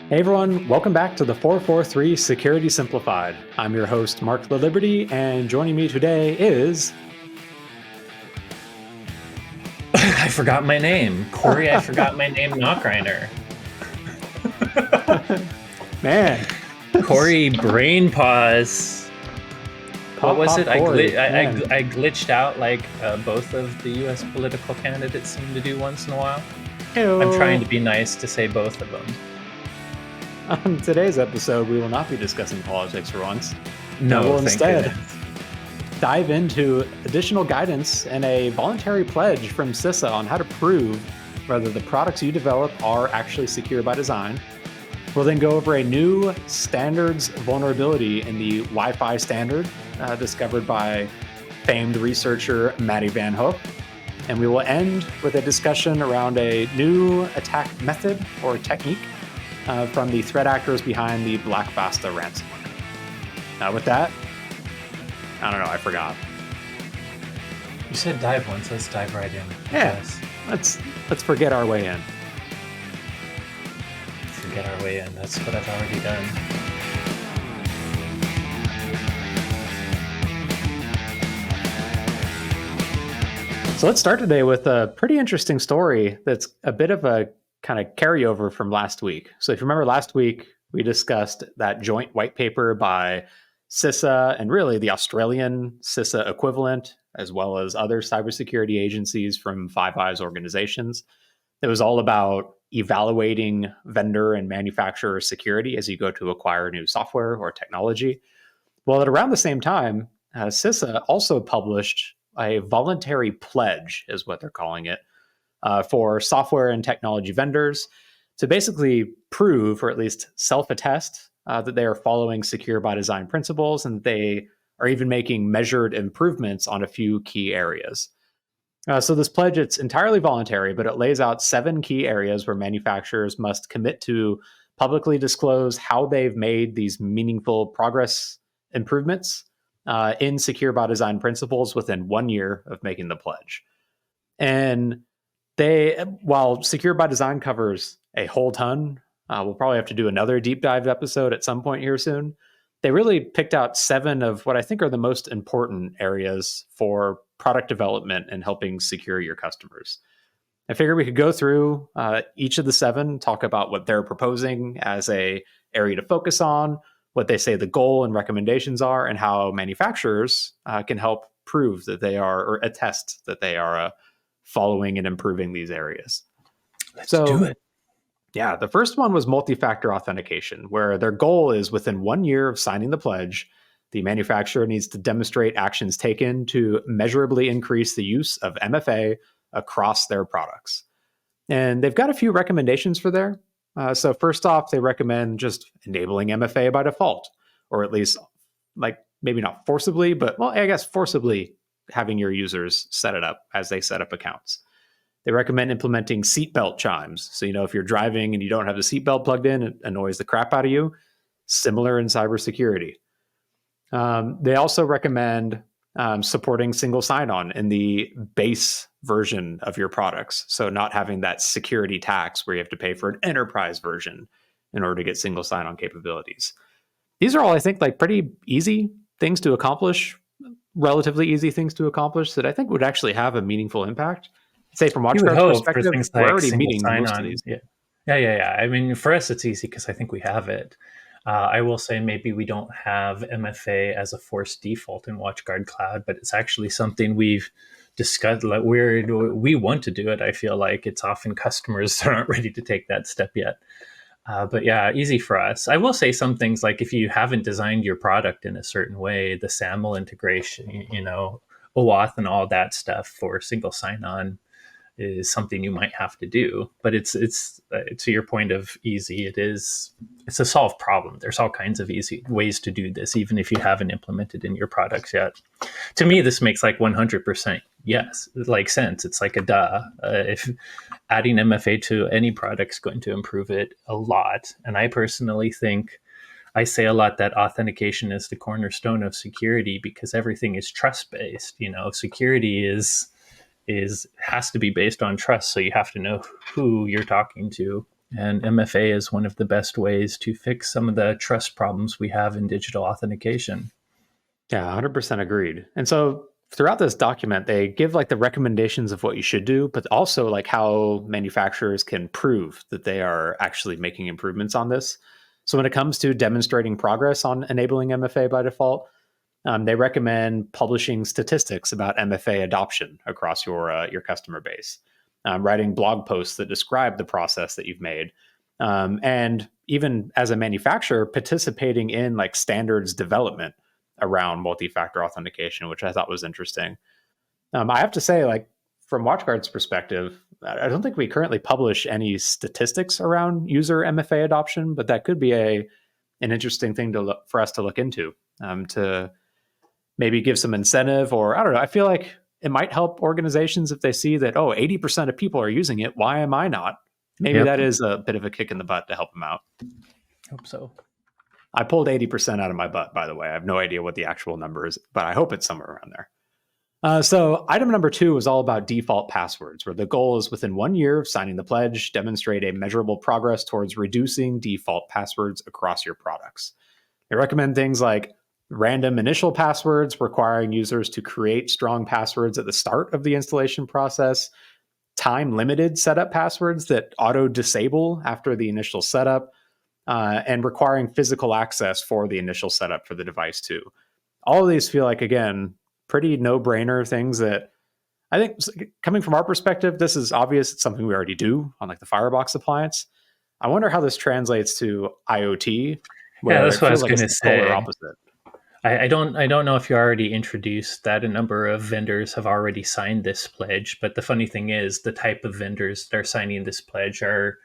Hey everyone, welcome back to the 443 Security Simplified. I'm your host, Mark the Liberty, and joining me today is... I forgot my name. Corey, I forgot my name, Knockreiner. Man. Corey Brain Pause. What was it? Corey, I glitched out like both of the U.S. political candidates seem to do once in a while. Ew. I'm trying to be nice to say both of them. On today's episode, we will not be discussing politics for once. No, we'll thank instead goodness. dive into additional guidance and a voluntary pledge from CISA on how to prove whether the products you develop are actually secure by design. We'll then go over a new standards vulnerability in the Wi-Fi standard discovered by famed researcher Matty Van Hook. And we will end with a discussion around a new attack method or technique from the threat actors behind the Black Basta ransomware. Now with that, I don't know, I forgot. You said dive once, let's dive right in. Yeah, let's forget our way in. Forget our way in, that's what I've already done. So let's start today with a pretty interesting story that's a bit of a kind of carryover from last week. So if you remember last week, we discussed that joint white paper by CISA and really the Australian CISA equivalent, as well as other cybersecurity agencies from Five Eyes organizations. It was all about evaluating vendor and manufacturer security as you go to acquire new software or technology. Well, at around the same time, CISA also published a voluntary pledge, is what they're calling it, for software and technology vendors to basically prove, or at least self-attest, that they are following secure by design principles and they are even making measured improvements on a few key areas. So this pledge, it's entirely voluntary, but it lays out 7 key areas where manufacturers must commit to publicly disclose how they've made these meaningful progress improvements in secure by design principles within 1 year of making the pledge. And while secure by design covers a whole ton, we'll probably have to do another deep dive episode at some point here soon. They really picked out 7 of what I think are the most important areas for product development and helping secure your customers. I figured we could go through each of the 7, talk about what they're proposing as a area to focus on, what they say the goal and recommendations are, and how manufacturers can help prove that they are, or attest that they are following and improving these areas. Let's do it. Yeah, the first one was multi-factor authentication, where their goal is within 1 year of signing the pledge, the manufacturer needs to demonstrate actions taken to measurably increase the use of MFA across their products. And they've got a few recommendations for there. So first off, they recommend just enabling MFA by default, or at least like maybe not forcibly, but well, I guess forcibly having your users set it up as they set up accounts. They recommend implementing seatbelt chimes. So, if you're driving and you don't have the seatbelt plugged in, it annoys the crap out of you. Similar in cybersecurity. They also recommend supporting single sign-on in the base version of your products. So not having that security tax where you have to pay for an enterprise version in order to get single sign-on capabilities. These are all, I think, like pretty easy things to accomplish, relatively easy things to accomplish that I think would actually have a meaningful impact. Say from WatchGuard's perspective, for things like we're already meeting most of these. Yeah. I mean, for us, it's easy because I think we have it. I will say maybe we don't have MFA as a forced default in WatchGuard Cloud, but it's actually something we've discussed. Like we want to do it. I feel like it's often customers that aren't ready to take that step yet. But yeah, easy for us. I will say some things like if you haven't designed your product in a certain way, the SAML integration, OAuth and all that stuff for single sign-on is something you might have to do. But it's to your point of easy, it's a solved problem. There's all kinds of easy ways to do this, even if you haven't implemented in your products yet. To me, this makes like 100% sense. It's like a duh. If adding MFA to any product is going to improve it a lot. And I personally think I say a lot that authentication is the cornerstone of security because everything is trust-based. Security has to be based on trust. So you have to know who you're talking to And MFA is one of the best ways to fix some of the trust problems we have in digital authentication. Yeah, 100% agreed. And so throughout this document, they give like the recommendations of what you should do, but also like how manufacturers can prove that they are actually making improvements on this. So when it comes to demonstrating progress on enabling MFA by default, they recommend publishing statistics about MFA adoption across your customer base, writing blog posts that describe the process that you've made, and even as a manufacturer, participating in like standards development around multi-factor authentication, which I thought was interesting. I have to say, like from WatchGuard's perspective, I don't think we currently publish any statistics around user MFA adoption, but that could be an interesting thing to look for us to look into, to maybe give some incentive, or I don't know. I feel like it might help organizations if they see that, oh, 80% of people are using it. Why am I not? Maybe Yep. that is a bit of a kick in the butt to help them out. Hope so. I pulled 80% out of my butt, by the way. I have no idea what the actual number is, but I hope it's somewhere around there. So, item number 2 is all about default passwords, where the goal is within 1 year of signing the pledge, demonstrate a measurable progress towards reducing default passwords across your products. They recommend things like random initial passwords, requiring users to create strong passwords at the start of the installation process, time limited setup passwords that auto disable after the initial setup, and requiring physical access for the initial setup for the device too. All of these feel like, again, pretty no-brainer things that I think, coming from our perspective, this is obvious. It's something we already do on like the Firebox appliance. I wonder how this translates to IoT, Yeah, where that's it what I feels was like going it's to the polar say. opposite. I don't know if you already introduced that a number of vendors have already signed this pledge, but the funny thing is the type of vendors that are signing this pledge are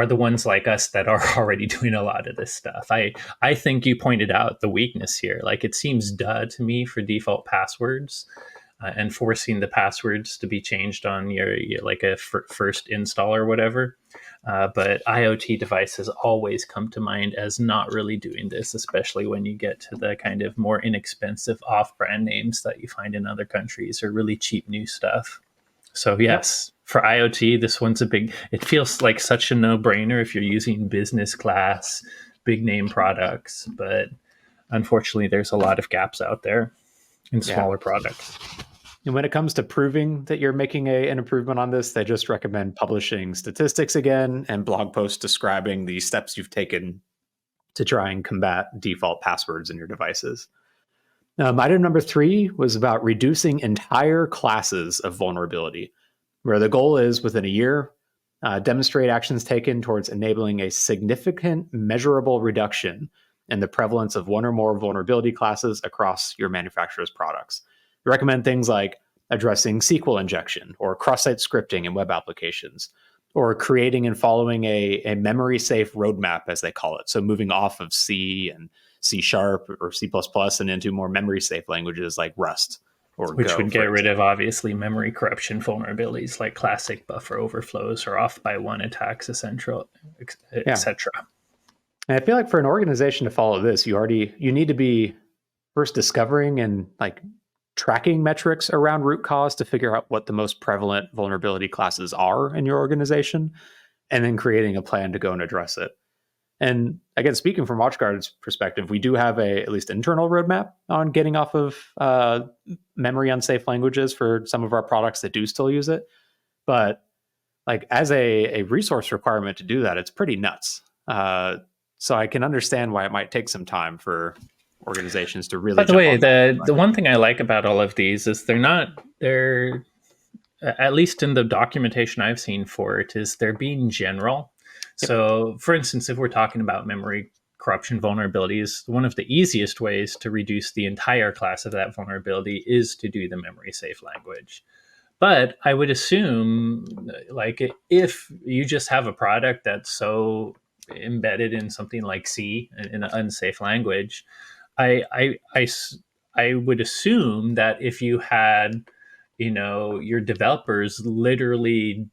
the ones like us that are already doing a lot of this stuff. I think you pointed out the weakness here. Like it seems duh to me for default passwords, and forcing the passwords to be changed on your like a first install or whatever. But IoT devices always come to mind as not really doing this, especially when you get to the kind of more inexpensive off-brand names that you find in other countries or really cheap new stuff. So Yep. yes, for IoT, this one's a big. It feels like such a no-brainer if you're using business class, big name products, but unfortunately, there's a lot of gaps out there in Yeah. smaller products. And when it comes to proving that you're making an improvement on this, they just recommend publishing statistics again and blog posts describing the steps you've taken to try and combat default passwords in your devices. Item number 3 was about reducing entire classes of vulnerability, where the goal is within a year, demonstrate actions taken towards enabling a significant, measurable reduction in the prevalence of one or more vulnerability classes across your manufacturer's products. We recommend things like addressing SQL injection or cross-site scripting in web applications, or creating and following a memory safe roadmap, as they call it. So moving off of C and C Sharp or C++ and into more memory safe languages like Rust or Which Go, would for get rid of example. obviously memory corruption vulnerabilities like classic buffer overflows or off by one attacks, essential, Yeah. etc. And I feel like for an organization to follow this, you need to be first discovering and like tracking metrics around root cause to figure out what the most prevalent vulnerability classes are in your organization, and then creating a plan to go and address it. And again, speaking from WatchGuard's perspective, we do have a at least internal roadmap on getting off of memory unsafe languages for some of our products that do still use it. But like as a resource requirement to do that, it's pretty nuts. So I can understand why it might take some time for organizations to By really the jump way, on that. the one thing I like about all of these is they're at least in the documentation I've seen for it is they're being general. Yep. So, for instance, if we're talking about memory corruption vulnerabilities, one of the easiest ways to reduce the entire class of that vulnerability is to do the memory safe language. But I would assume, like, if you just have a product that's so embedded in something like C, in an unsafe language, I, I, I, I would assume that if you had, your developers literally,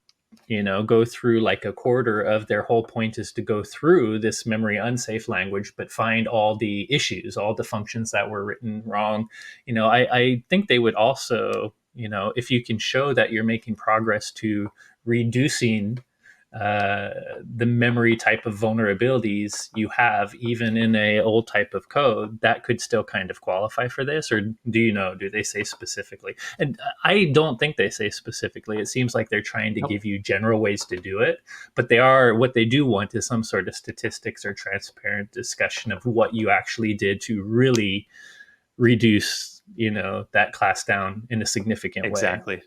go through like a quarter of their whole point is to go through this memory unsafe language, but find all the issues, all the functions that were written wrong. I think they would also, if you can show that you're making progress to reducing the memory type of vulnerabilities you have, even in a old type of code, that could still kind of qualify for this? Or do they say specifically? And I don't think they say specifically. It seems like they're trying to Nope. give you general ways to do it, but what they do want is some sort of statistics or transparent discussion of what you actually did to really reduce, that class down in a significant way. Exactly.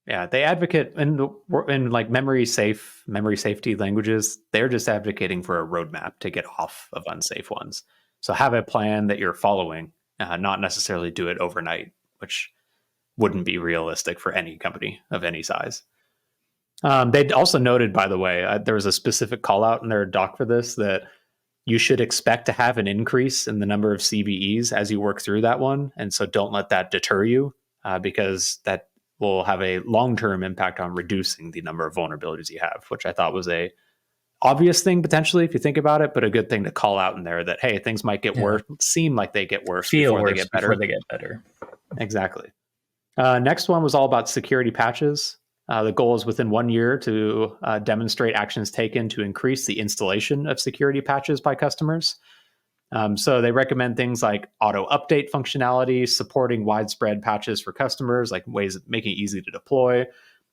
Yeah, they advocate in like memory safety languages. They're just advocating for a roadmap to get off of unsafe ones. So have a plan that you're following, not necessarily do it overnight, which wouldn't be realistic for any company of any size. They also noted, by the way, there was a specific call out in their doc for this that you should expect to have an increase in the number of CVEs as you work through that one. And so don't let that deter you, because that will have a long-term impact on reducing the number of vulnerabilities you have, which I thought was a obvious thing potentially if you think about it, but a good thing to call out in there that, hey, things might get Yeah. worse, seem like they get worse Feel before they worse get before better. they get better. Exactly. Next one was all about security patches. The goal is within 1 year to demonstrate actions taken to increase the installation of security patches by customers. So they recommend things like auto update functionality, supporting widespread patches for customers, like ways of making it easy to deploy,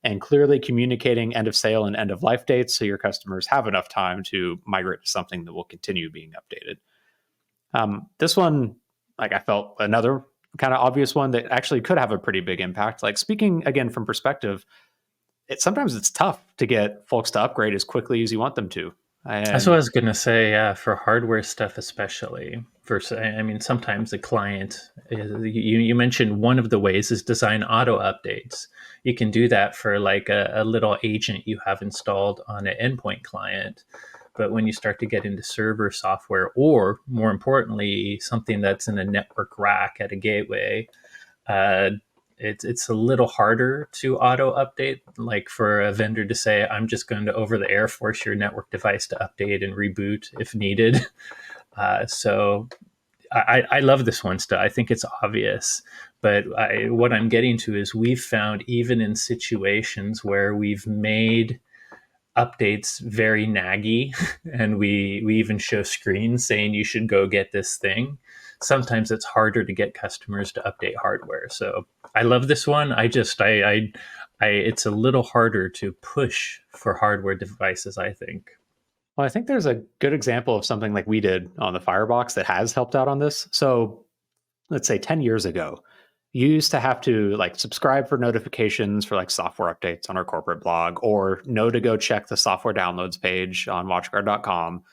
and clearly communicating end of sale and end of life dates so your customers have enough time to migrate to something that will continue being updated. This one, like I felt another kind of obvious one that actually could have a pretty big impact. Like speaking again from perspective, sometimes it's tough to get folks to upgrade as quickly as you want them to. That's what And I was gonna say. Yeah, for hardware stuff, especially. I mean, sometimes the client. You mentioned one of the ways is design auto updates. You can do that for like a little agent you have installed on an endpoint client. But when you start to get into server software, or more importantly, something that's in a network rack at a gateway, uh, it's a little harder to auto update, like for a vendor to say, I'm just going to over the air force your network device to update and reboot if needed. So I love this one still. I think it's obvious. But what I'm getting to is we've found, even in situations where we've made updates very naggy and we even show screens saying you should go get this thing, sometimes it's harder to get customers to update hardware. So I love this one. I it's a little harder to push for hardware devices, I think. well, I think there's a good example of something like we did on the Firebox that has helped out on this. So let's say 10 years ago, you used to have to like subscribe for notifications for like software updates on our corporate blog, or know to go check the software downloads page on watchguard.com,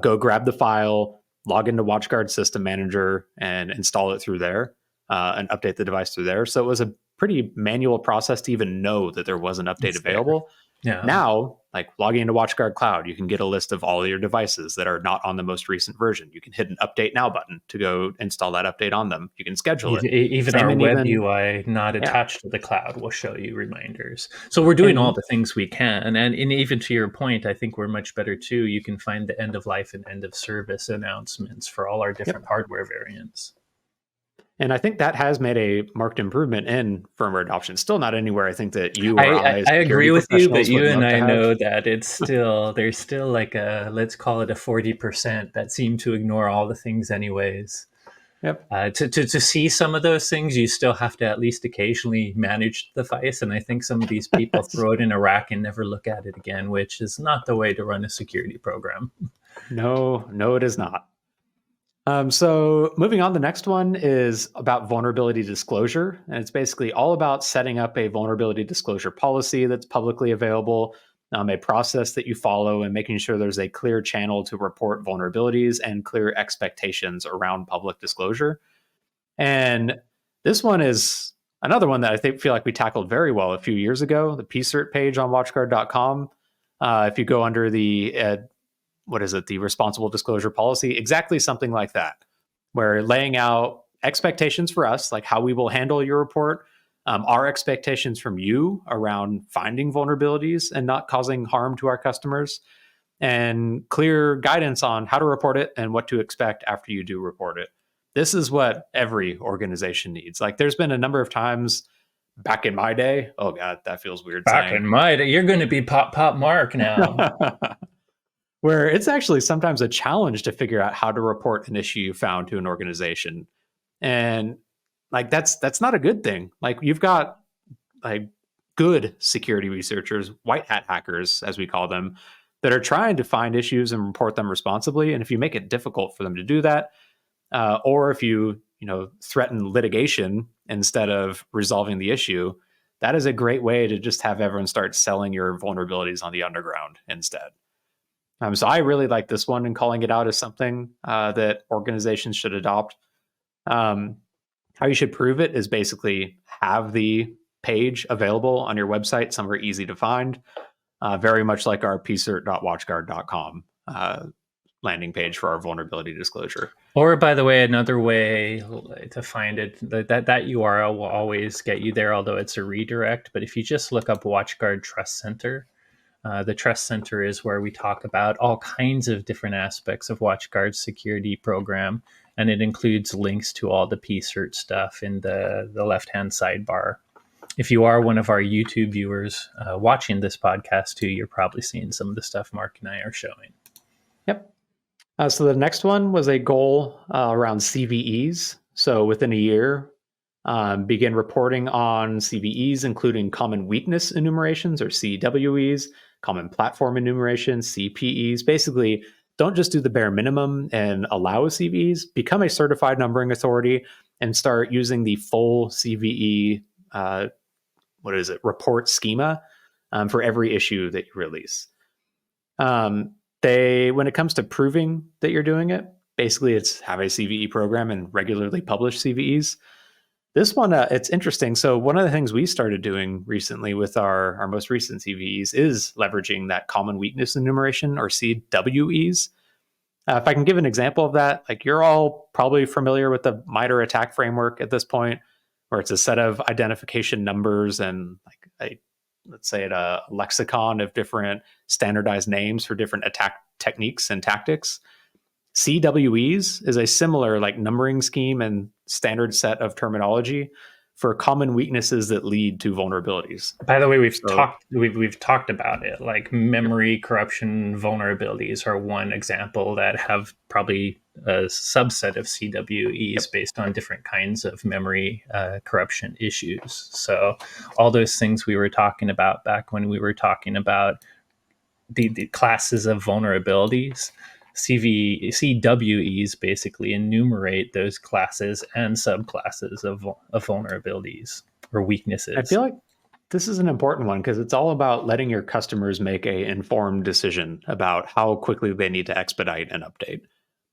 go grab the file, log into WatchGuard System Manager and install it through there, and update the device through there. So it was a pretty manual process to even know that there was an update It's there. available. Yeah. Now, like logging into WatchGuard Cloud, you can get a list of all of your devices that are not on the most recent version. You can hit an update now button to go install that update on them. You can schedule it. Even Same our and web even, UI not yeah. attached to the cloud will show you reminders. So we're doing all And the things we can. And even to your point, I think we're much better too. You can find the end of life and end of service announcements for all our different yep. hardware variants. And I think that has made a marked improvement in firmware adoption. Still not anywhere I think that you or I, as I security agree with you, but professionals, would you and love to I have. know that there's still like a, let's call it a 40% that seem to ignore all the things anyways. Yep. To see some of those things, you still have to at least occasionally manage the device. And I think some of these people throw it in a rack and never look at it again, which is not the way to run a security program. No, no, it is not. So moving on, the next one is about vulnerability disclosure. And it's basically all about setting up a vulnerability disclosure policy that's publicly available, a process that you follow, and making sure there's a clear channel to report vulnerabilities and clear expectations around public disclosure. And this one is another one that I think feel like we tackled very well a few years ago. The PCERT page on watchguard.com. If you go under the what is it, the responsible disclosure policy, exactly something like that, where laying out expectations for us, like how we will handle your report, our expectations from you around finding vulnerabilities and not causing harm to our customers, and clear guidance on how to report it and what to expect after you do report it. This is what every organization needs. Like there's been a number of times back in my day. Oh God, that feels weird Back saying. in my day, you're going to be Pop Mark now. Where it's actually sometimes a challenge to figure out how to report an issue you found to an organization. And like that's not a good thing. Like you've got like good security researchers, white hat hackers as we call them, that are trying to find issues and report them responsibly. And if you make it difficult for them to do that, or if you threaten litigation instead of resolving the issue, that is a great way to just have everyone start selling your vulnerabilities on the underground instead. So I really like this one and calling it out as something that organizations should adopt. Um, how you should prove it is basically have the page available on your website somewhere easy to find, very much like our pcert.watchguard.com landing page for our vulnerability disclosure. Or, by the way, another way to find it, that URL will always get you there, although it's a redirect. But if you just look up WatchGuard Trust Center, the Trust Center is where we talk about all kinds of different aspects of WatchGuard's security program, and it includes links to all the PCERT stuff in the left-hand sidebar. If you are one of our YouTube viewers watching this podcast too, you're probably seeing some of the stuff Mark and I are showing. Yep. So the next one was a goal around CVEs. So within a year, begin reporting on CVEs, including common weakness enumerations or CWEs, common platform enumerations, CPEs. Basically, don't just do the bare minimum and allow CVEs. Become a certified numbering authority and start using the full CVE, report schema for every issue that you release. When it comes to proving that you're doing it, basically it's have a CVE program and regularly publish CVEs. This one, it's interesting. So one of the things we started doing recently with our most recent CVEs is leveraging that common weakness enumeration or CWEs. If I can give an example of that, like you're all probably familiar with the MITRE attack framework at this point, where it's a set of identification numbers and like let's say a lexicon of different standardized names for different attack techniques and tactics. CWEs is a similar like numbering scheme and standard set of terminology for common weaknesses that lead to vulnerabilities. By the way, we've talked about it. Like memory corruption vulnerabilities are one example that have probably a subset of CWEs based on different kinds of memory corruption issues. So all those things we were talking about back when we were talking about the classes of vulnerabilities, CWEs basically enumerate those classes and subclasses of vulnerabilities or weaknesses. I feel like this is an important one because it's all about letting your customers make an informed decision about how quickly they need to expedite an update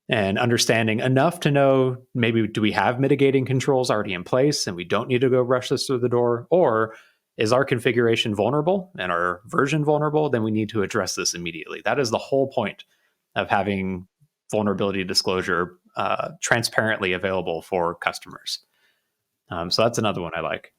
and understanding enough to know maybe do we have mitigating controls already in place and we don't need to go rush this through the door, or is our configuration vulnerable and our version vulnerable? Then we need to address this immediately. That is the whole point of having vulnerability disclosure transparently available for customers. So that's another one I like.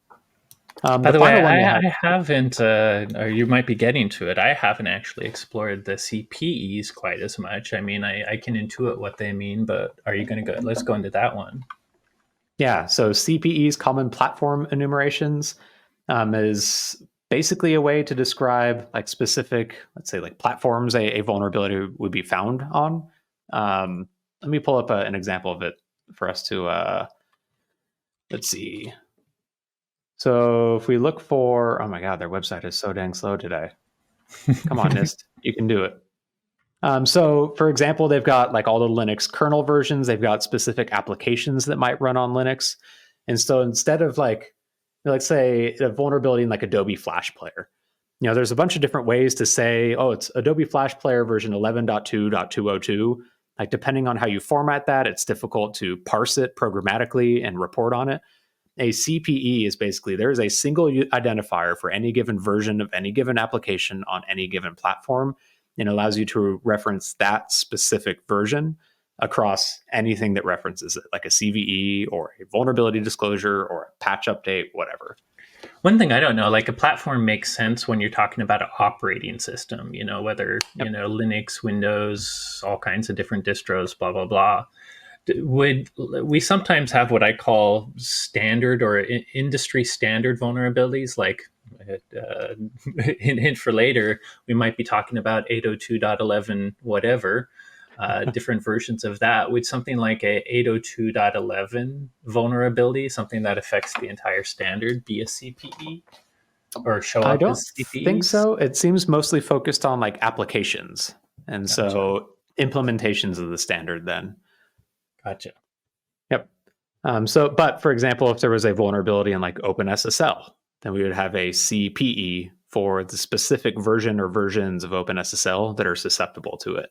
By the way, I haven't, or you might be getting to it, I haven't actually explored the CPEs quite as much. I mean, I can intuit what they mean, but are you going to go? Let's go into that one. Yeah, so CPEs, common platform enumerations, is basically a way to describe like specific, let's say like platforms a vulnerability would be found on. Let me pull up an example of it for us to, let's see. So if we look for, oh my God, their website is so dang slow today. Come on, NIST, you can do it. So for example, they've got like all the Linux kernel versions, they've got specific applications that might run on Linux. And so instead of like, let's say a vulnerability in like Adobe Flash Player, there's a bunch of different ways to say, oh, it's Adobe Flash Player version 11.2.202. Like depending on how you format that, it's difficult to parse it programmatically and report on it. A CPE is basically there is a single identifier for any given version of any given application on any given platform, and allows you to reference that specific version across anything that references it, like a CVE or a vulnerability disclosure or a patch update, whatever. One thing I don't know, like a platform makes sense when you're talking about an operating system, whether, Linux, Windows, all kinds of different distros, blah, blah, blah. would we sometimes have what I call standard or industry standard vulnerabilities, like uh, hint for later, we might be talking about 802.11 whatever, different versions of that. Would something like a 802.11 vulnerability, something that affects the entire standard, be a CPE or show I up don't as think CPEs? so. It seems mostly focused on like applications. And Gotcha. so implementations of the standard then. Gotcha. Yep. But for example, if there was a vulnerability in like OpenSSL, then we would have a CPE for the specific version or versions of OpenSSL that are susceptible to it,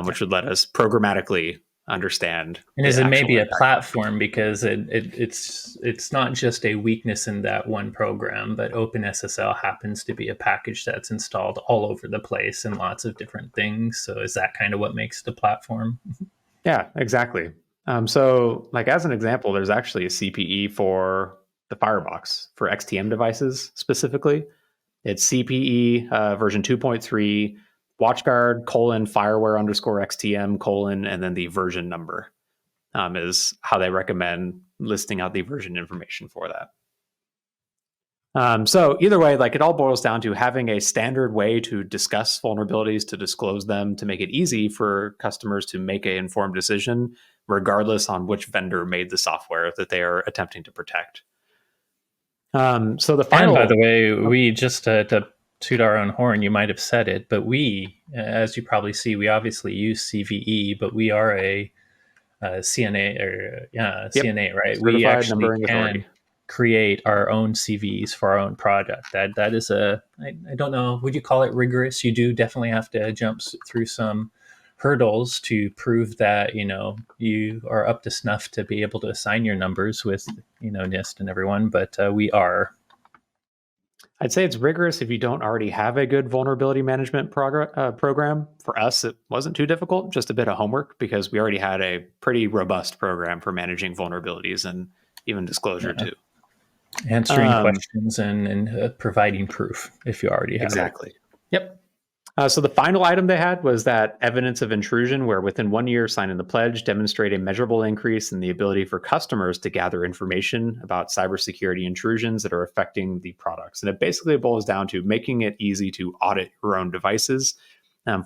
which would let us programmatically understand And is the it actual maybe a impact. platform, because it's not just a weakness in that one program, but OpenSSL happens to be a package that's installed all over the place in lots of different things. So is that kind of what makes the platform? Yeah, exactly. So, like as an example, there's actually a CPE for the Firebox for XTM devices specifically. It's CPE version 2.3 WatchGuard fireware underscore XTM and then the version number is how they recommend listing out the version information for that. So either way, like it all boils down to having a standard way to discuss vulnerabilities, to disclose them, to make it easy for customers to make an informed decision, regardless on which vendor made the software that they are attempting to protect. So the And by the final, way, oh, we just to toot our own horn, you might have said it, but we, as you probably see, we obviously use CVE, but we are a CNA, or yeah, yep, CNA, right? We certified actually numbering can authority. create our own CVs for our own product. That is I don't know, would you call it rigorous? You do definitely have to jump through some hurdles to prove that you are up to snuff to be able to assign your numbers with NIST and everyone. But we are. I'd say it's rigorous if you don't already have a good vulnerability management program. For us, it wasn't too difficult, just a bit of homework because we already had a pretty robust program for managing vulnerabilities and even disclosure Yeah. too. Answering Um, questions and providing proof if you already have it. exactly. Yep. So the final item they had was that evidence of intrusion, where within 1 year signing the pledge, demonstrate a measurable increase in the ability for customers to gather information about cybersecurity intrusions that are affecting the products. And it basically boils down to making it easy to audit your own devices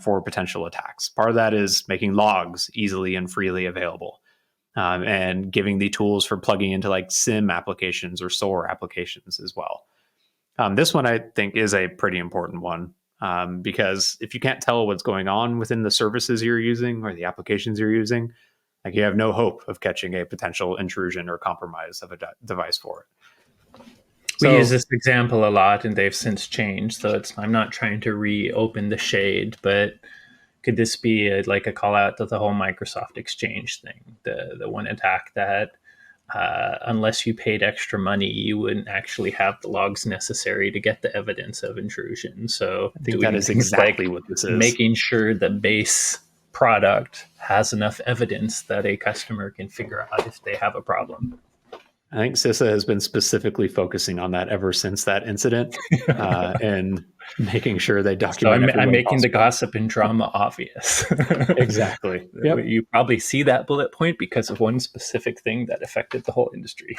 for potential attacks. Part of that is making logs easily and freely available. And giving the tools for plugging into like SIM applications or SOAR applications as well. This one I think is a pretty important one because if you can't tell what's going on within the services you're using or the applications you're using, like you have no hope of catching a potential intrusion or compromise of a device for it. We use So this example a lot, and they've since changed. So I'm not trying to reopen the shade, but could this be like a call out to the whole Microsoft Exchange thing, the one attack that unless you paid extra money, you wouldn't actually have the logs necessary to get the evidence of intrusion. So I think that doing is things like exactly what this is. making sure the base product has enough evidence that a customer can figure out if they have a problem. I think CISA has been specifically focusing on that ever since that incident and making sure they So document every I'm way making the possible. gossip and drama obvious. Exactly. Yep. You probably see that bullet point because of one specific thing that affected the whole industry.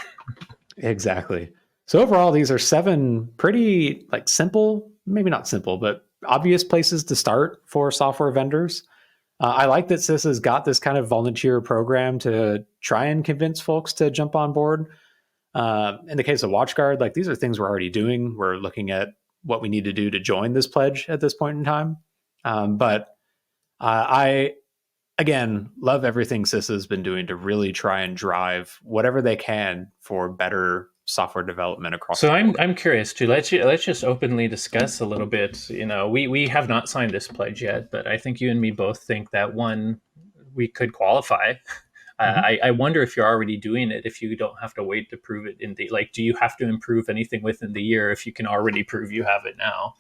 Exactly. So overall, these are 7 pretty like simple, maybe not simple, but obvious places to start for software vendors. I like that CIS has got this kind of volunteer program to try and convince folks to jump on board. In the case of WatchGuard, like these are things we're already doing. We're looking at what we need to do to join this pledge at this point in time. But I again, love everything CISA has been doing to really try and drive whatever they can for better software development across So the board. I'm curious too. Let's just openly discuss a little bit. We have not signed this pledge yet, but I think you and me both think that one, we could qualify. Mhm. I wonder if you're already doing it. If you don't have to wait to prove it in the like, do you have to improve anything within the year if you can already prove you have it now?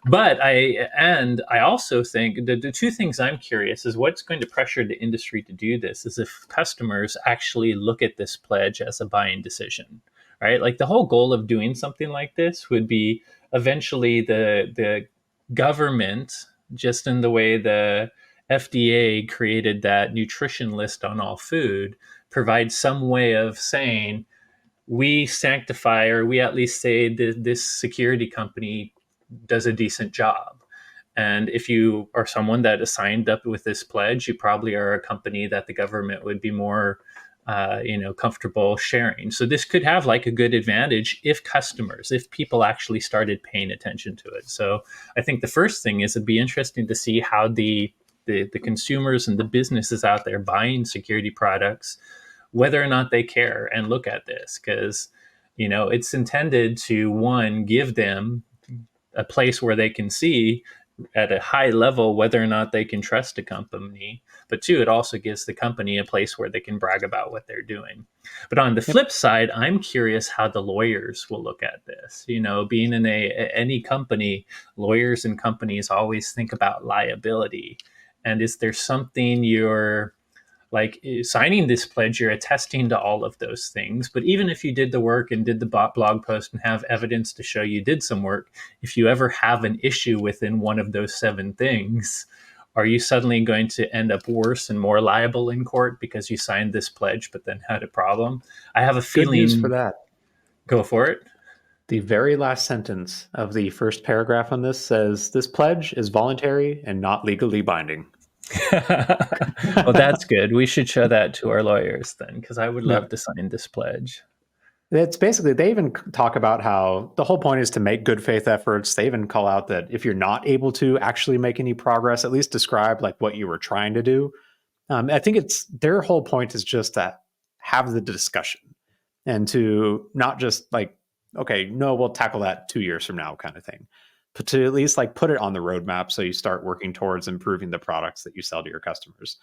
But I also think the two things I'm curious is what's going to pressure the industry to do this is if customers actually look at this pledge as a buying decision, right? Like the whole goal of doing something like this would be eventually the government, just in the way the FDA created that nutrition list on all food, provides some way of saying, we sanctify, or we at least say that this security company does a decent job. And if you are someone that is signed up with this pledge, you probably are a company that the government would be more, comfortable sharing. So this could have like a good advantage if people actually started paying attention to it. So I think the first thing is it'd be interesting to see how the consumers and the businesses out there buying security products, whether or not they care and look at this, because it's intended to, one, give them a place where they can see at a high level whether or not they can trust a company, but two, it also gives the company a place where they can brag about what they're doing. But on the Yep. flip side, I'm curious how the lawyers will look at this. Being in any company, lawyers and companies always think about liability. And is there something you're like signing this pledge, you're attesting to all of those things. But even if you did the work and did the blog post and have evidence to show you did some work, if you ever have an issue within one of those 7 things, are you suddenly going to end up worse and more liable in court because you signed this pledge but then had a problem? I have a Good news for feeling. that. Go for it. The very last sentence of the first paragraph on this says, "This pledge is voluntary and not legally binding." Well, that's good. We should show that to our lawyers then, because I would love Yep. to sign this pledge. It's basically, they even talk about how the whole point is to make good faith efforts. They even call out that if you're not able to actually make any progress, at least describe like what you were trying to do. I think it's their whole point is just that have the discussion and to not just like, okay, no, we'll tackle that 2 years from now kind of thing, but to at least like put it on the roadmap so you start working towards improving the products that you sell to your customers.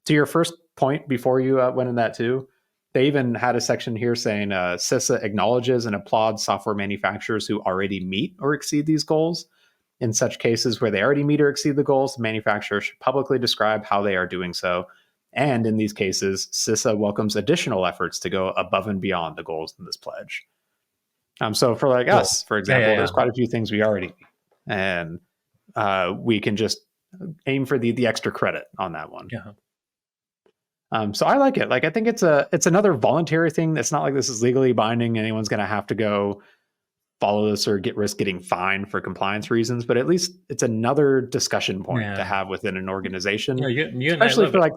To your first point before you went in that too, they even had a section here saying CISA acknowledges and applauds software manufacturers who already meet or exceed these goals. In such cases where they already meet or exceed the goals, the manufacturer should publicly describe how they are doing so. And in these cases, CISA welcomes additional efforts to go above and beyond the goals in this pledge. So for like Cool. us, for Yeah, example, yeah, there's yeah. quite a few things we already meet, and we can just aim for the extra credit on that one. Yeah. So I like it. Like I think it's another voluntary thing. It's not like this is legally binding. Anyone's going to have to go follow this or risk getting fined for compliance reasons. But at least it's another discussion point to Yeah. have within an organization, You and I especially love for it. like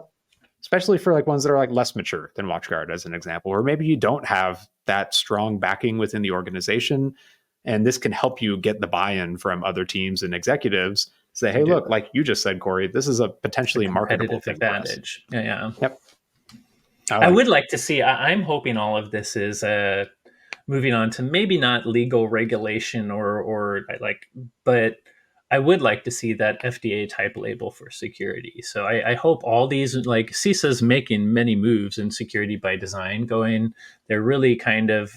especially for like ones that are like less mature than WatchGuard, as an example, or maybe you don't have that strong backing within the organization, and this can help you get the buy-in from other teams and executives. Say, To hey, do look, it. like you just said, Corey, this is a It's a potentially marketable competitive thing for us. advantage. Yeah, yeah. Yep, I I like would it. like to see. I'm hoping all of this is moving on to maybe not legal regulation or like, but I would like to see that FDA type label for security. So I hope all these, like CISA's making many moves in security by design. They're really kind of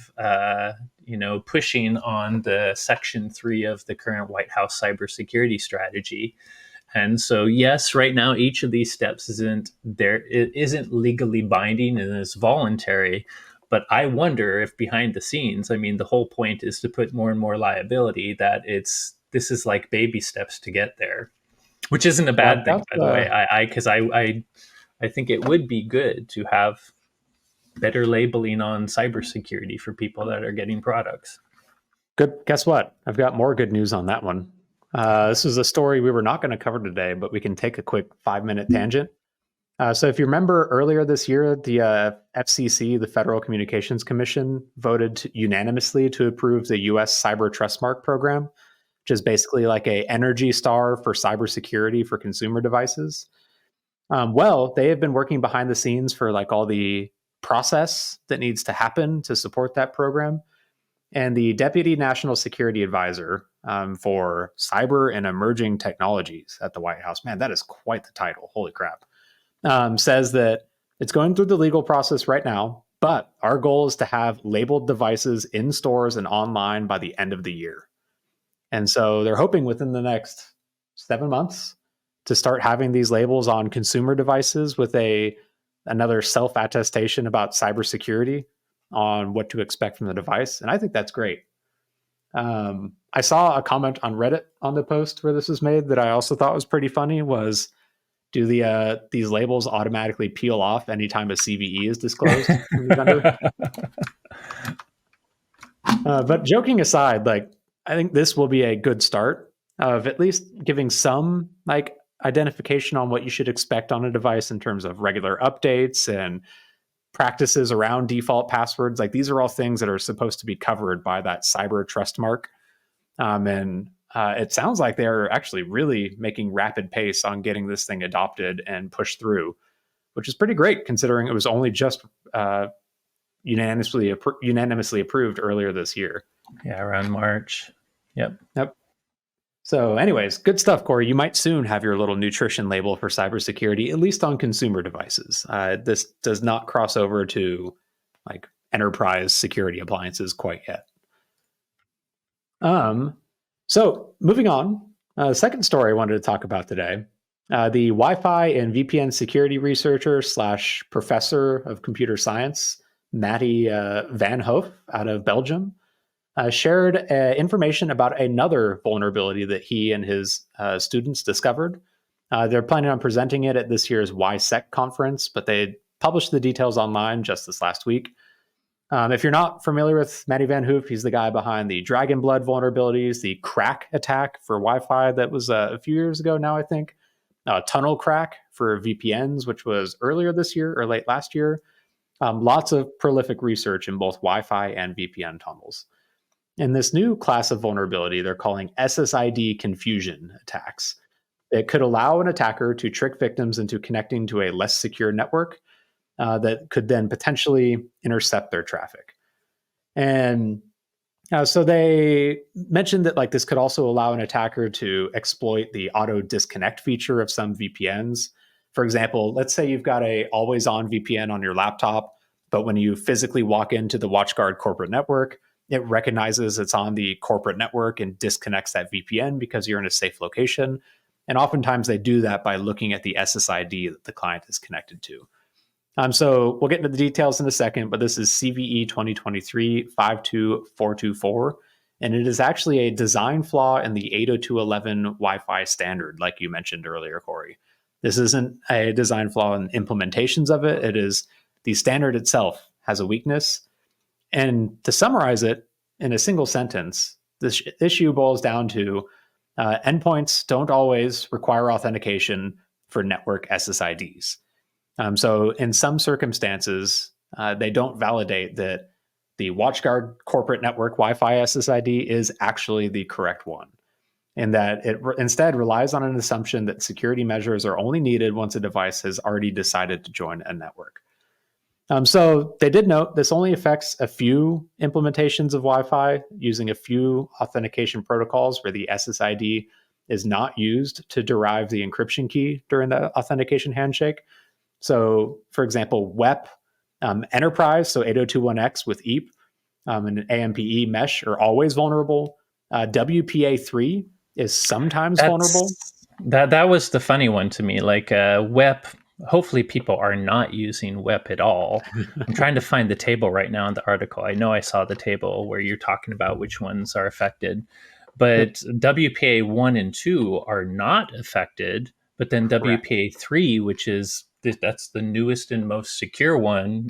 pushing on the Section 3 of the current White House cybersecurity strategy. And so, yes, right now each of these steps it isn't legally binding and is voluntary. But I wonder if behind the scenes, I mean, the whole point is to put more and more liability. This is like baby steps to get there, which isn't a Yeah, bad thing, by the way. I think it would be good to have better labeling on cybersecurity for people that are getting products. good. Guess what? I've got more good news on that one. This is a story we were not going to cover today, but we can take a quick 5-minute tangent. So, if you remember earlier this year, the FCC, the Federal Communications Commission, voted unanimously to approve the U.S. Cyber Trust Mark program, which is basically like a Energy Star for cybersecurity for consumer devices. Well, they have been working behind the scenes for like all the process that needs to happen to support that program. And the Deputy National Security Advisor for Cyber and Emerging Technologies at the White House, man, that is quite the title. Holy crap. Says that it's going through the legal process right now, but our goal is to have labeled devices in stores and online by the end of the year. And so they're hoping within the next 7 months to start having these labels on consumer devices with another self attestation about cybersecurity on what to expect from the device. And I think that's great. I saw a comment on Reddit on the post where this was made that I also thought was pretty funny. Was Do these labels automatically peel off anytime a CVE is disclosed from the vendor? But joking aside, like I think this will be a good start of at least giving some like identification on what you should expect on a device in terms of regular updates and practices around default passwords. Like these are all things that are supposed to be covered by that cyber trust mark. And it sounds like they're actually really making rapid pace on getting this thing adopted and pushed through, which is pretty great considering it was only just unanimously approved earlier this year. Yeah, around March. Yep. So, anyways, good stuff, Corey. You might soon have your little nutrition label for cybersecurity, at least on consumer devices. This does not cross over to like enterprise security appliances quite yet. So moving on, second story I wanted to talk about today. The Wi-Fi and VPN security researcher slash professor of computer science, Matty Van Hoof out of Belgium, shared information about another vulnerability that he and his students discovered. They're planning on presenting it at this year's YSEC conference, but they published the details online just this last week. If you're not familiar with Matty Van Hoof, he's the guy behind the Dragon Blood vulnerabilities, the crack attack for Wi-Fi that was a few years ago now, I think, tunnel crack for VPNs, which was earlier this year or late last year. Lots of prolific research in both Wi-Fi and VPN tunnels. In this new class of vulnerability, they're calling SSID confusion attacks. It could allow an attacker to trick victims into connecting to a less secure network that could then potentially intercept their traffic. And so they mentioned that like this could also allow an attacker to exploit the auto disconnect feature of some VPNs. For example, let's say you've got a always on VPN on your laptop, but when you physically walk into the WatchGuard corporate network, it recognizes it's on the corporate network and disconnects that VPN because you're in a safe location. And oftentimes they do that by looking at the SSID that the client is connected to. So we'll get into the details in a second, but this is CVE 2023-52424, and it is actually a design flaw in the 802.11 Wi-Fi standard, like you mentioned earlier, Corey. This isn't a design flaw in implementations of it. It is the standard itself has a weakness. And to summarize it in a single sentence, this issue boils down to endpoints don't always require authentication for network SSIDs. So in some circumstances, they don't validate that the WatchGuard corporate network Wi-Fi SSID is actually the correct one, and that it instead relies on an assumption that security measures are only needed once a device has already decided to join a network. So they did note this only affects a few implementations of Wi-Fi using a few authentication protocols where the SSID is not used to derive the encryption key during the authentication handshake. So, for example, WEP, Enterprise, so 802.1x with EAP, and AMPE mesh are always vulnerable. WPA3 is sometimes vulnerable. That was the funny one to me. Like WEP, hopefully people are not using WEP at all. I'm trying to find the table right now in the article. I know I saw the table where you're talking about which ones are affected, but WPA 1 and 2 are not affected. But then Correct. WPA 3, which is that's the newest and most secure one,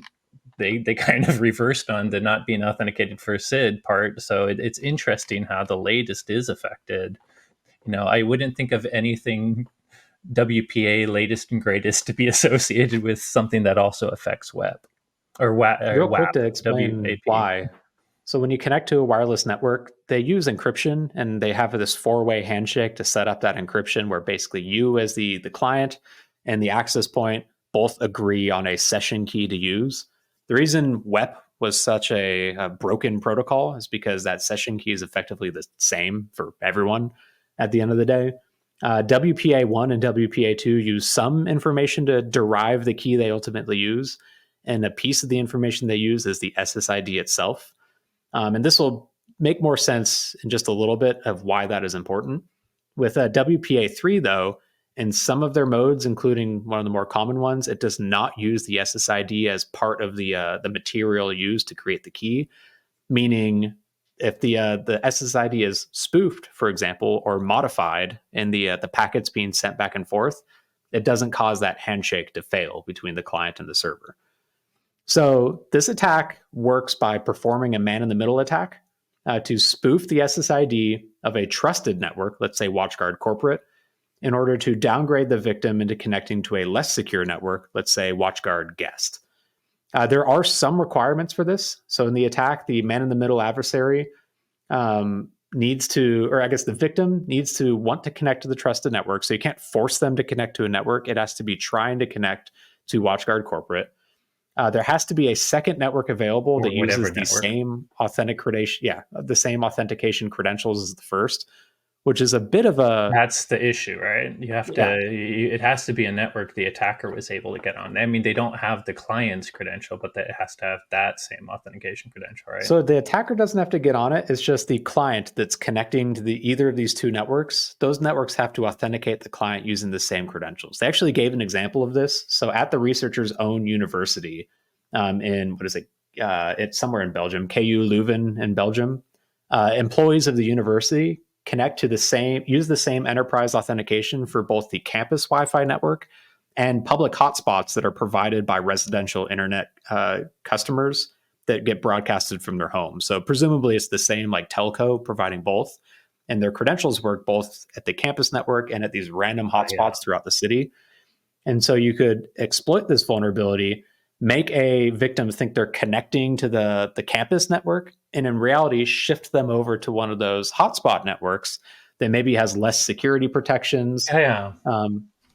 they kind of reversed on the not being authenticated for SID part. So it's interesting how the latest is affected. You know, I wouldn't think of anything WPA latest and greatest to be associated with something that also affects WEP or WAP. Real quick to explain WAP. why. So when you connect to a wireless network, they use encryption and they have this four-way handshake to set up that encryption where basically you as the client and the access point both agree on a session key to use. The reason WEP was such a broken protocol is because that session key is effectively the same for everyone at the end of the day. WPA1 and WPA2 use some information to derive the key they ultimately use, and a piece of the information they use is the SSID itself. And this will make more sense in just a little bit of why that is important. With WPA3, though, in some of their modes, including one of the more common ones, it does not use the SSID as part of the material used to create the key. Meaning, if the SSID is spoofed, for example, or modified in the packets being sent back and forth, it doesn't cause that handshake to fail between the client and the server. So this attack works by performing a man-in-the-middle attack to spoof the SSID of a trusted network, let's say WatchGuard Corporate, in order to downgrade the victim into connecting to a less secure network, let's say WatchGuard Guest. There are some requirements for this. So in the attack, the man-in-the-middle adversary needs to, or I guess the victim needs to want to connect to the trusted network. So you can't force them to connect to a network. It has to be trying to connect to WatchGuard Corporate. There has to be a second network available or that uses the network. same the same authentication credentials as the first, which is a bit of a That's the issue, right? You have yeah. to. It has to be a network the attacker was able to get on. I mean, they don't have the client's credential, but it has to have that same authentication credential, right? So the attacker doesn't have to get on it. It's just the client that's connecting to either of these two networks. Those networks have to authenticate the client using the same credentials. They actually gave an example of this. So at the researcher's own university, in what is it? It's somewhere in Belgium, KU Leuven in Belgium. Employees of the university use the same enterprise authentication for both the campus Wi-Fi network and public hotspots that are provided by residential internet customers that get broadcasted from their home. So presumably it's the same like telco providing both, and their credentials work both at the campus network and at these random hotspots throughout the city. And so you could exploit this vulnerability, make a victim think they're connecting to the campus network, and in reality, shift them over to one of those hotspot networks that maybe has less security protections, Yeah.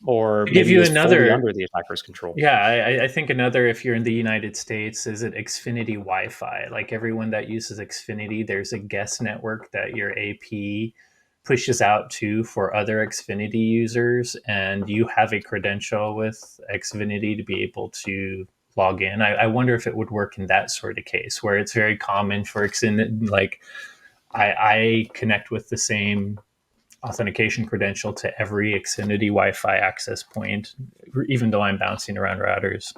or To give maybe you is fully another, under the attacker's control. yeah, I think another, if you're in the United States, is it Xfinity Wi-Fi? Like everyone that uses Xfinity, there's a guest network that your AP pushes out to for other Xfinity users, and you have a credential with Xfinity to be able to log in. I wonder if it would work in that sort of case where it's very common for Xfinity, like I connect with the same authentication credential to every Xfinity Wi-Fi access point, even though I'm bouncing around routers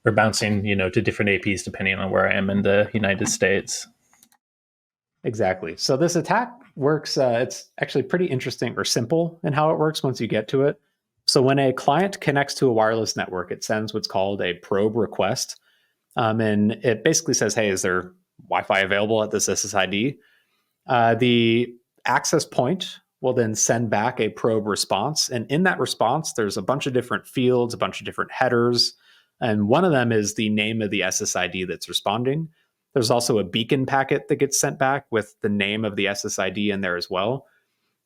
or bouncing, to different APs depending on where I am in the United States. Exactly. So this attack works. It's actually pretty interesting or simple in how it works once you get to it. So when a client connects to a wireless network, it sends what's called a probe request. And it basically says, hey, is there Wi-Fi available at this SSID? The access point will then send back a probe response. And in that response, there's a bunch of different fields, a bunch of different headers. And one of them is the name of the SSID that's responding. There's also a beacon packet that gets sent back with the name of the SSID in there as well.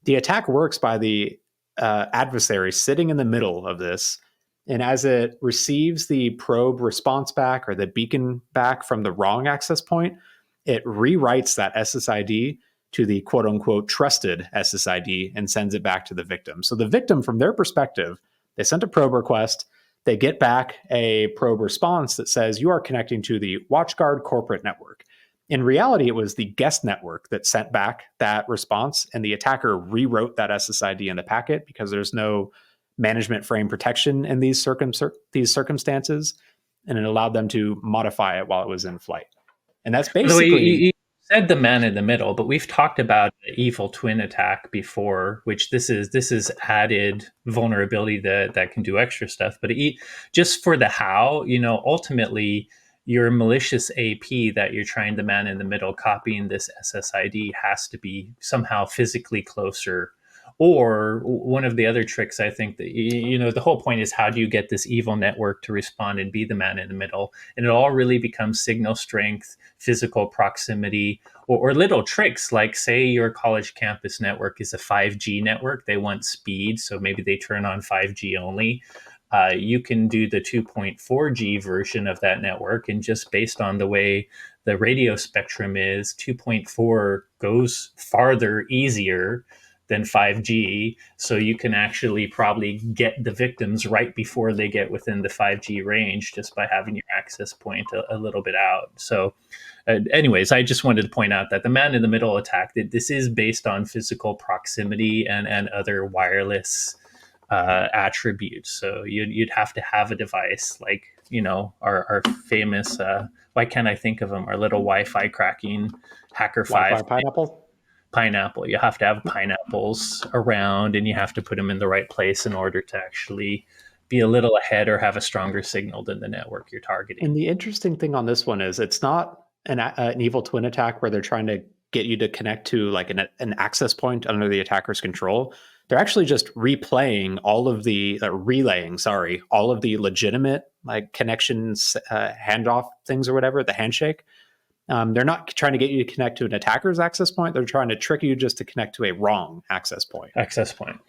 The attack works by the adversary sitting in the middle of this. And as it receives the probe response back or the beacon back from the wrong access point, it rewrites that SSID to the quote unquote trusted SSID and sends it back to the victim. So the victim, from their perspective, they sent a probe request. They get back a probe response that says you are connecting to the WatchGuard corporate network. In reality, it was the guest network that sent back that response, and the attacker rewrote that SSID in the packet because there's no management frame protection in these circumstances, and it allowed them to modify it while it was in flight. And that's By the way, basically you said the man in the middle, but we've talked about the evil twin attack before, which this is added vulnerability that can do extra stuff. But just for the how, ultimately your malicious AP that you're trying to man in the middle, copying this SSID, has to be somehow physically closer. Or one of the other tricks, I think that the whole point is, how do you get this evil network to respond and be the man in the middle? And it all really becomes signal strength, physical proximity, or little tricks like, say your college campus network is a 5G network. They want speed, so maybe they turn on 5G only. You can do the 2.4G version of that network, and just based on the way the radio spectrum is, 2.4 goes farther easier than 5G. So you can actually probably get the victims right before they get within the 5G range just by having your access point a little bit out. So anyways, I just wanted to point out that the man in the middle attack, this is based on physical proximity and other wireless attributes. So you'd have to have a device like, our famous, why can't I think of them? Our little Wi-Fi cracking Hacker 5. Wi-Fi pineapple. pineapple. You have to have pineapples around, and you have to put them in the right place in order to actually be a little ahead or have a stronger signal than the network you're targeting. And the interesting thing on this one is it's not an evil twin attack where they're trying to get you to connect to like an access point under the attacker's control. They're actually just replaying all of the relaying, sorry, all of the legitimate like connections, handoff things or whatever, the handshake. They're not trying to get you to connect to an attacker's access point. They're trying to trick you just to connect to a wrong access point. Access point.